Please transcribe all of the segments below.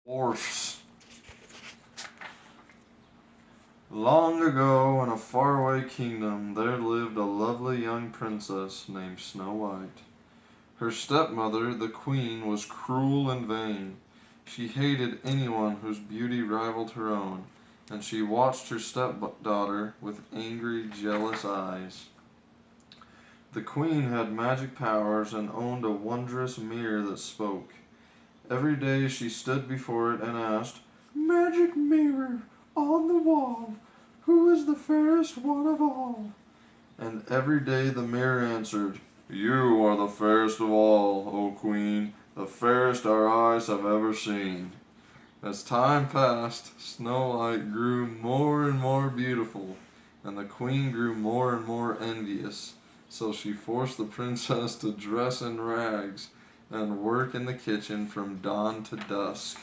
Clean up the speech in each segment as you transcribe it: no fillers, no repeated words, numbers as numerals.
Dwarfs. Long ago, in a faraway kingdom, there lived a lovely young princess named Snow White. Her stepmother, the queen, was cruel and vain. She hated anyone whose beauty rivaled her own, and she watched her stepdaughter with angry, jealous eyes. The queen had magic powers and owned a wondrous mirror that spoke. Every day she stood before it and asked, "Magic mirror on the wall, who is the fairest one of all?" And every day the mirror answered, "You are the fairest of all, O Queen, the fairest our eyes have ever seen." As time passed, Snow White grew more and more beautiful, and the queen grew more and more envious, so she forced the princess to dress in rags and work in the kitchen from dawn to dusk.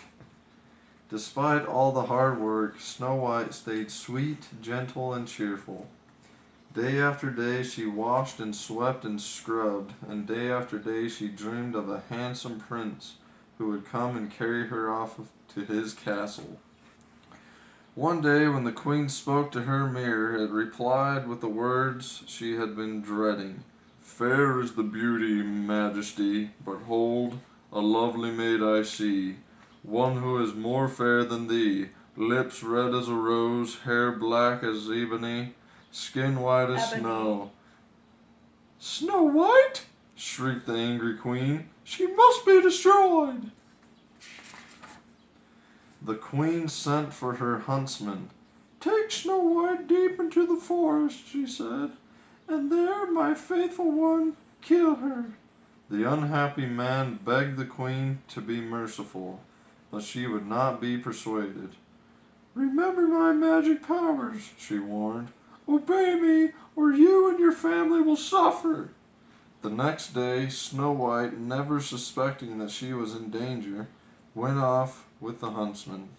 Despite all the hard work, Snow White stayed sweet, gentle, and cheerful. Day after day she washed and swept and scrubbed, and day after day she dreamed of a handsome prince who would come and carry her off to his castle. One day when the queen spoke to her mirror, it replied with the words she had been dreading. "Fair is the beauty, majesty, but hold, a lovely maid I see, one who is more fair than thee, lips red as a rose, hair black as ebony, skin white as snow." "Snow White?" shrieked the angry queen. "She must be destroyed!" The queen sent for her huntsman. "Take Snow White deep into the forest," she said, "and there, my faithful one, kill her." The unhappy man begged the queen to be merciful, but she would not be persuaded. "Remember my magic powers," she warned. "Obey me, or you and your family will suffer." The next day, Snow White, never suspecting that she was in danger, went off with the huntsman.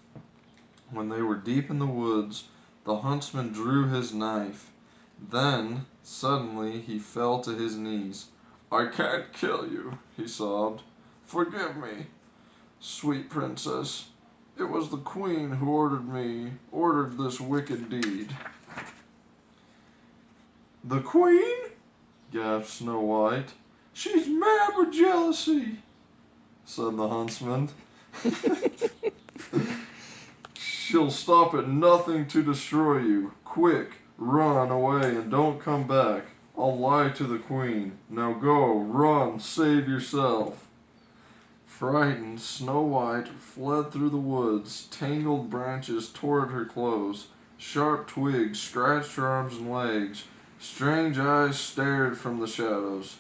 When they were deep in the woods, the huntsman drew his knife. Then, suddenly, he fell to his knees. "I can't kill you," he sobbed. "Forgive me, sweet princess. It was the queen who ordered this wicked deed." "The queen?" gasped Snow White. "She's mad with jealousy," said the huntsman. "She'll stop at nothing to destroy you. Quick, run away and don't come back. I'll lie to the queen. Now go, run, save yourself." Frightened, Snow White fled through the woods. Tangled branches tore at her clothes. Sharp twigs scratched her arms and legs. Strange eyes stared from the shadows.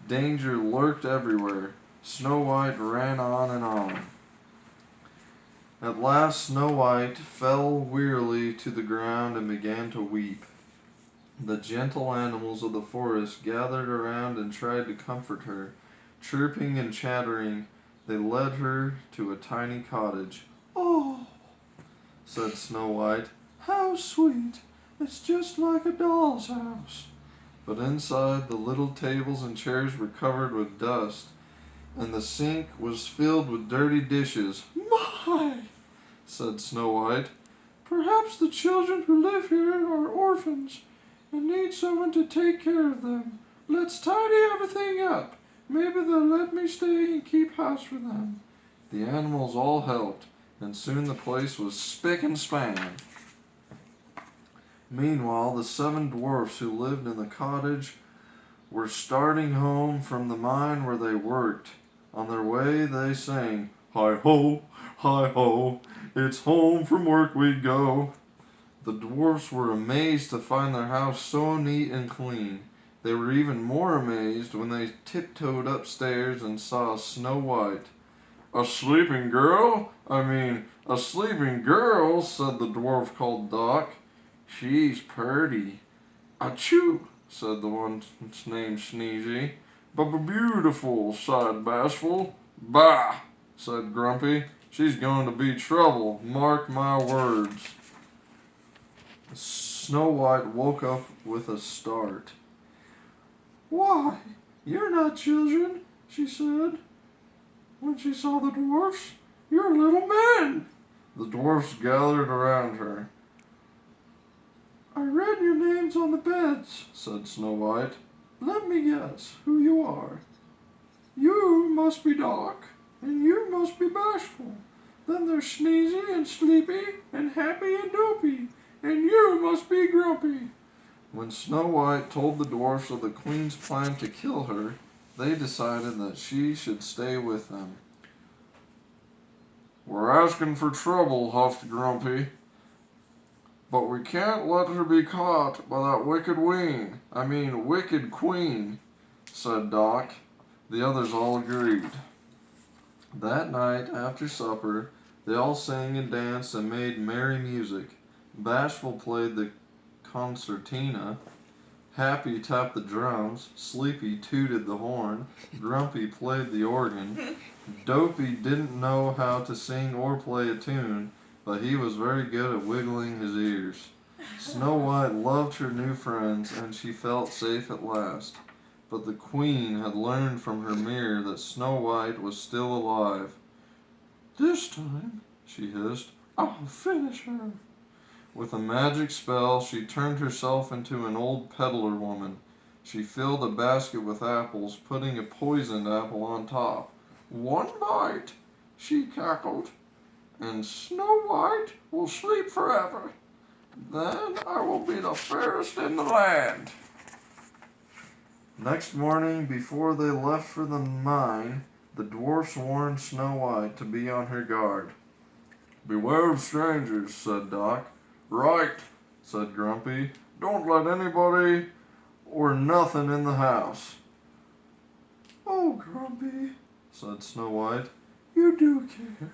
Danger lurked everywhere. Snow White ran on and on. At last Snow White fell wearily to the ground and began to weep. The gentle animals of the forest gathered around and tried to comfort her. Chirping and chattering, they led her to a tiny cottage. "Oh," said Snow White, "how sweet! It's just like a doll's house." But inside, the little tables and chairs were covered with dust, and the sink was filled with dirty dishes. "My!" said Snow White. "Perhaps the children who live here are orphans and need someone to take care of them. Let's tidy everything up. Maybe they'll let me stay and keep house for them." The animals all helped, and soon the place was spick and span. Meanwhile, the 7 dwarfs who lived in the cottage were starting home from the mine where they worked. On their way they sang, "Hi ho, hi ho, it's home from work we go." The dwarfs were amazed to find their house so neat and clean. They were even more amazed when they tiptoed upstairs and saw Snow White. A sleeping girl, said the dwarf called Doc. "She's purty." "Achoo," said the one named Sneezy. "But beautiful," sighed Bashful. "Bah," said Grumpy. "She's going to be trouble, mark my words." Snow White woke up with a start. "Why, you're not children," she said when she saw the dwarfs. "You're little men." The dwarfs gathered around her. "I read your names on the beds," said Snow White. "Let me guess who you are. You must be Doc, and you must be Bashful. Then there's Sneezy and Sleepy and Happy and Dopey, and you must be Grumpy." When Snow White told the dwarfs of the queen's plan to kill her, they decided that she should stay with them. "We're asking for trouble," huffed Grumpy. "But we can't let her be caught by that wicked queen," said Doc. The others all agreed. That night, after supper, they all sang and danced and made merry music. Bashful played the concertina, Happy tapped the drums, Sleepy tooted the horn, Grumpy played the organ. Dopey didn't know how to sing or play a tune, but he was very good at wiggling his ears. Snow White loved her new friends, and she felt safe at last. But the queen had learned from her mirror that Snow White was still alive. "This time," she hissed, "I'll finish her." With a magic spell, she turned herself into an old peddler woman. She filled a basket with apples, putting a poisoned apple on top. "One bite," she cackled, "and Snow White will sleep forever. Then I will be the fairest in the land." Next morning, before they left for the mine, the dwarfs warned Snow White to be on her guard. "Beware of strangers," said Doc. "Right," said Grumpy. "Don't let anybody or nothing in the house." "Oh, Grumpy," said Snow White, "you do care.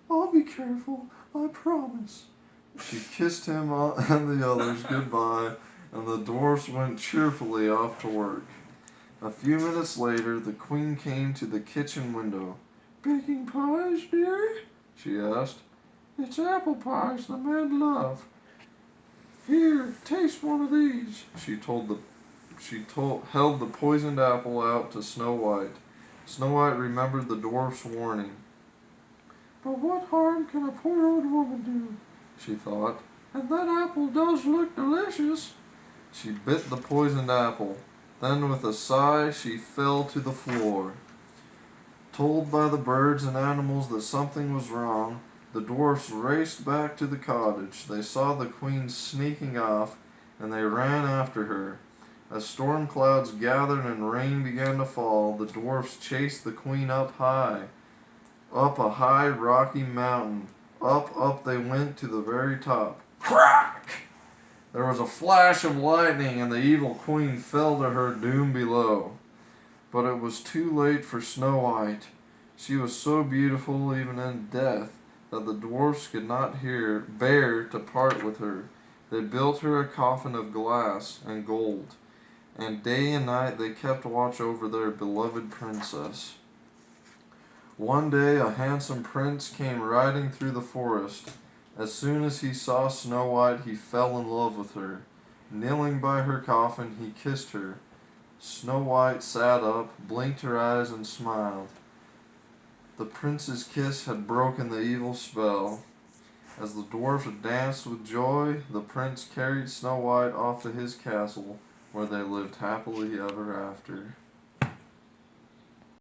I'll be careful, I promise." She kissed him and the others goodbye, and the dwarfs went cheerfully off to work. A few minutes later, the queen came to the kitchen window. "Baking pies, dearie?" she asked. "It's apple pies the men love. Here, taste one of these." She held the poisoned apple out to Snow White. Snow White remembered the dwarf's warning. "But what harm can a poor old woman do?" she thought. "And that apple does look delicious." She bit the poisoned apple. Then, with a sigh, she fell to the floor. Told by the birds and animals that something was wrong, the dwarfs raced back to the cottage. They saw the queen sneaking off, and they ran after her. As storm clouds gathered and rain began to fall, the dwarfs chased the queen up a high rocky mountain. Up they went to the very top. Crack! There was a flash of lightning, and the evil queen fell to her doom below. But it was too late for Snow White. She was so beautiful even in death that the dwarfs could not bear to part with her. They built her a coffin of glass and gold, and day and night they kept watch over their beloved princess. One day a handsome prince came riding through the forest. As soon as he saw Snow White, he fell in love with her. Kneeling by her coffin, he kissed her. Snow White sat up, blinked her eyes, and smiled. The prince's kiss had broken the evil spell. As the dwarfs danced with joy, the prince carried Snow White off to his castle, where they lived happily ever after.